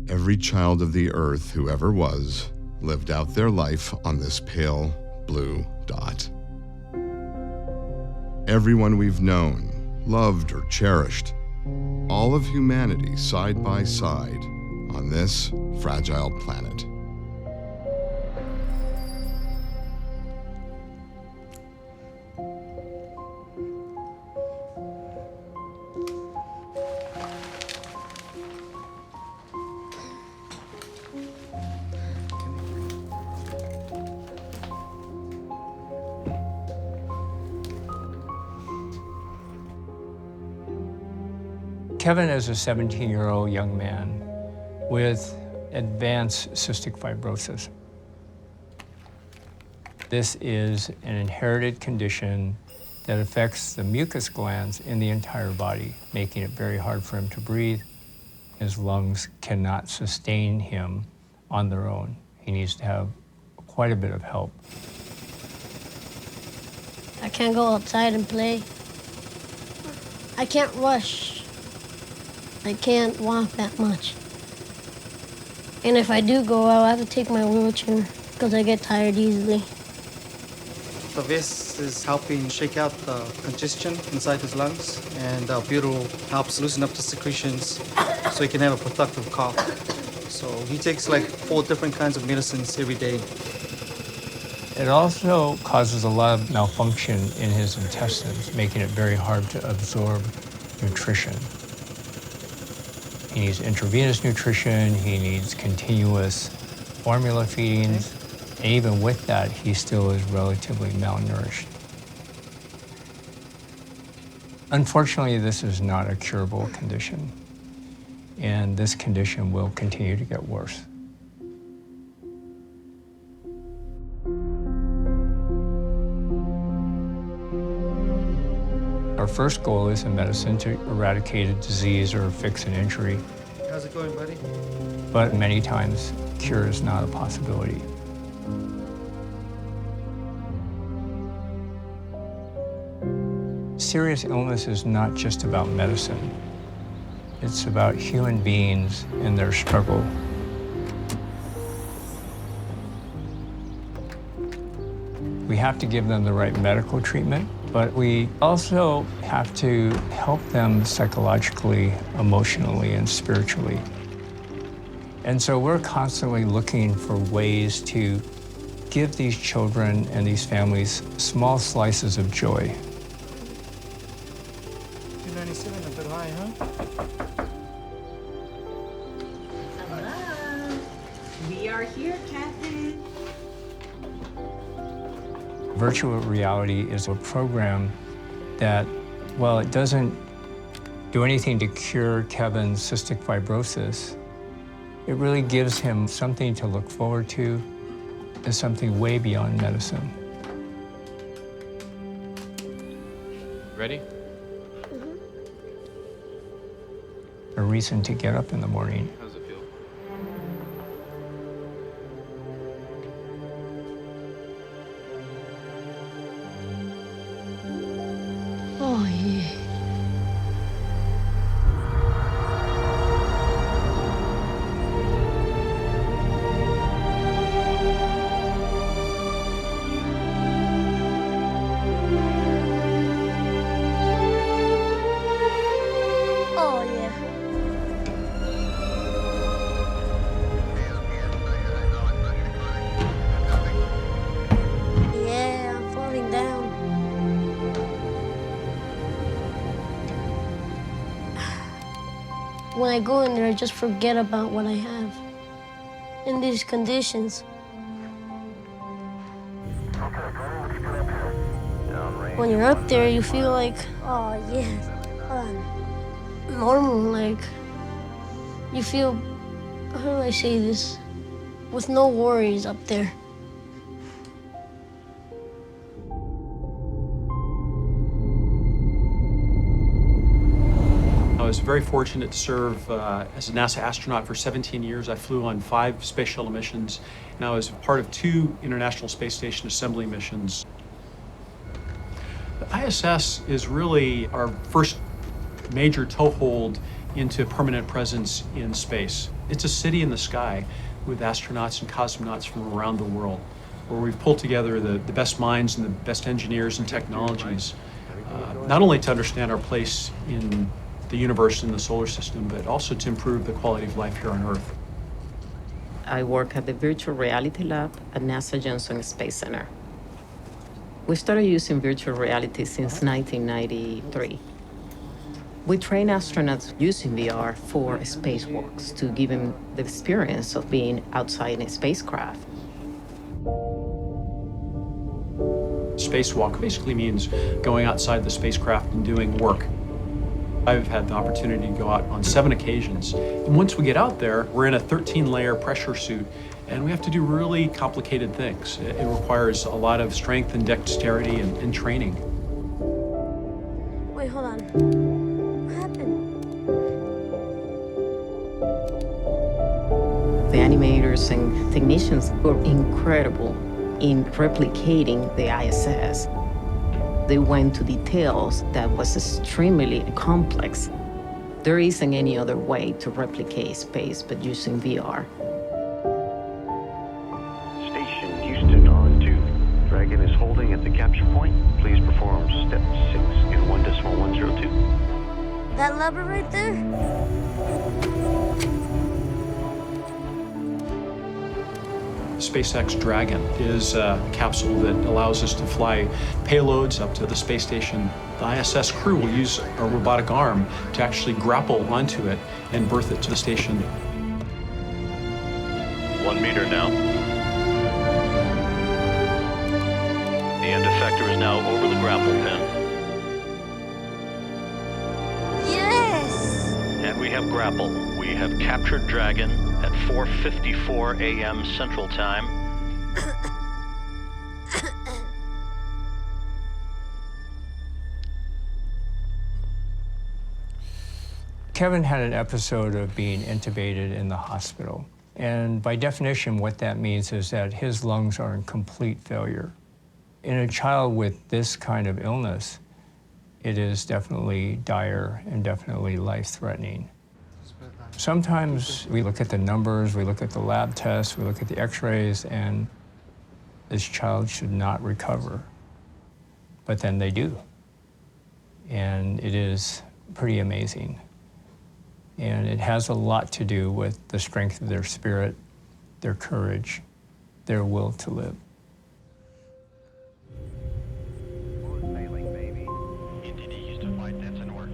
Every child of the Earth who ever was lived out their life on this pale blue dot. Everyone we've known, loved, or cherished, all of humanity side by side on this fragile planet. Kevin is a 17-year-old young man with advanced cystic fibrosis. This is an inherited condition that affects the mucus glands in the entire body, making it very hard for him to breathe. His lungs cannot sustain him on their own. He needs to have quite a bit of help. I can't go outside and play. I can't rush. I can't walk that much. And if I do go, I'll have to take my wheelchair because I get tired easily. The vest is helping shake out the congestion inside his lungs, and the butyl helps loosen up the secretions so he can have a productive cough. So he takes like 4 different kinds of medicines every day. It also causes a lot of malfunction in his intestines, making it very hard to absorb nutrition. He needs intravenous nutrition, he needs continuous formula feedings, and even with that, he still is relatively malnourished. Unfortunately, this is not a curable condition, and this condition will continue to get worse. Our first goal is in medicine to eradicate a disease or fix an injury. How's it going, buddy? But many times, cure is not a possibility. Serious illness is not just about medicine. It's about human beings and their struggle. We have to give them the right medical treatment, but we also have to help them psychologically, emotionally, and spiritually. And so we're constantly looking for ways to give these children and these families small slices of joy. 297 a bit high, huh? Hello. We are here, Kevin. Virtual reality is a program that, while it doesn't do anything to cure Kevin's cystic fibrosis, it really gives him something to look forward to and something way beyond medicine. Ready? A reason to get up in the morning. How does it feel? Oh, yeah. Oh, yeah. Yeah, I'm falling down. When I go in there, I just forget about what I have. In these conditions. When you're up there, you feel like, oh, yeah, normal, like, you feel, how do I say this, with no worries up there. I was very fortunate to serve as a NASA astronaut for 17 years. I flew on 5 space shuttle missions, and I was part of 2 International Space Station assembly missions. The ISS is really our first major toehold into permanent presence in space. It's a city in the sky with astronauts and cosmonauts from around the world, where we've pulled together the best minds and the best engineers and technologies, not only to understand our place in the universe and the solar system, but also to improve the quality of life here on Earth. I work at the Virtual Reality Lab at NASA Johnson Space Center. We started using virtual reality since 1993. We train astronauts using VR for spacewalks to give them the experience of being outside in a spacecraft. Spacewalk basically means going outside the spacecraft and doing work. I've had the opportunity to go out on 7 occasions. And once we get out there, we're in a 13-layer pressure suit, and we have to do really complicated things. It requires a lot of strength and dexterity and training. Wait, hold on. What happened? The animators and technicians were incredible in replicating the ISS. They went to details that was extremely complex. There isn't any other way to replicate space but using VR. Station Houston on 2. Dragon is holding at the capture point. Please perform step 6 in 1.102. That lever right there? SpaceX Dragon is a capsule that allows us to fly payloads up to the space station. The ISS crew will use a robotic arm to actually grapple onto it and berth it to the station. 1 meter now. The end effector is now over the grapple pin. Yes! And we have grapple. We have captured Dragon at 4:54 a.m. Central Time. Kevin had an episode of being intubated in the hospital. And by definition, what that means is that his lungs are in complete failure. In a child with this kind of illness, it is definitely dire and definitely life-threatening. Sometimes we look at the numbers, we look at the lab tests, we look at the x-rays, and this child should not recover. But then they do. And it is pretty amazing. And it has a lot to do with the strength of their spirit, their courage, their will to live. Sailing, baby. ETDs to flight that's in work.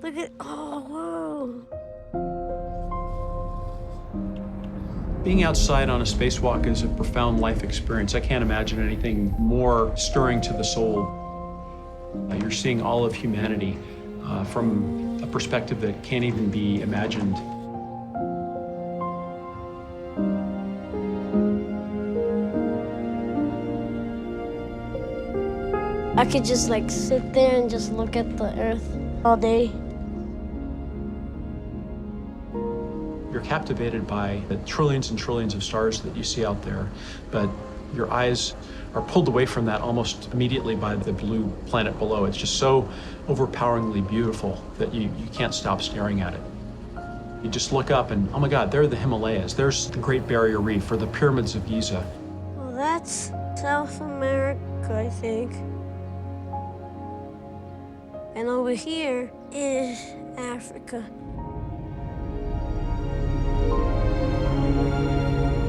Look at, oh, whoa. Being outside on a spacewalk is a profound life experience. I can't imagine anything more stirring to the soul. You're seeing all of humanity from a perspective that can't even be imagined. I could just like sit there and just look at the earth all day. You're captivated by the trillions and trillions of stars that you see out there, but your eyes are pulled away from that almost immediately by the blue planet below. It's just so overpoweringly beautiful that you can't stop staring at it. You just look up and, oh my God, there are the Himalayas. There's the Great Barrier Reef or the Pyramids of Giza. Well, that's South America, I think. And over here is Africa.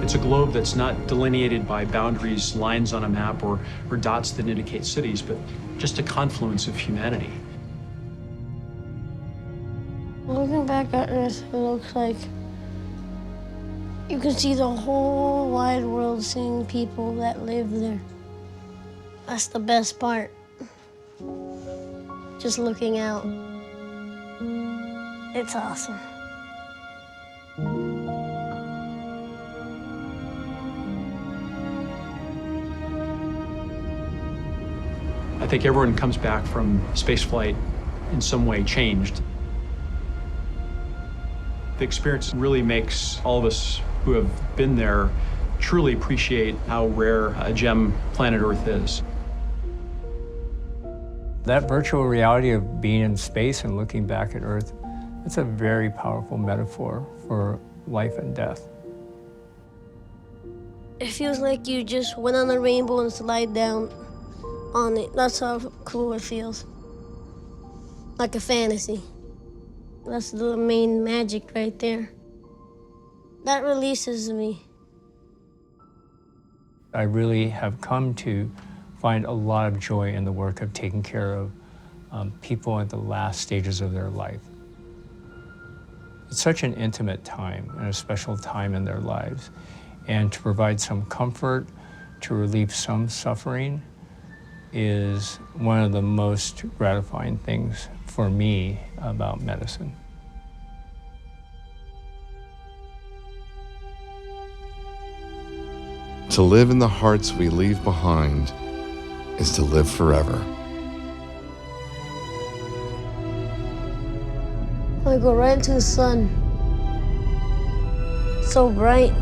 It's a globe that's not delineated by boundaries, lines on a map, or dots that indicate cities, but just a confluence of humanity. Looking back at Earth, it looks like you can see the whole wide world, seeing people that live there. That's the best part. Just looking out. It's awesome. I think everyone comes back from spaceflight in some way changed. The experience really makes all of us who have been there truly appreciate how rare a gem planet Earth is. That virtual reality of being in space and looking back at Earth, it's a very powerful metaphor for life and death. It feels like you just went on a rainbow and slide down on it. That's how cool it feels. Like a fantasy. That's the main magic right there. That releases me. I really have come to find a lot of joy in the work of taking care of people at the last stages of their life. It's such an intimate time and a special time in their lives. And to provide some comfort, to relieve some suffering, is one of the most gratifying things for me about medicine. To live in the hearts we leave behind is to live forever. I go right into the sun. So bright.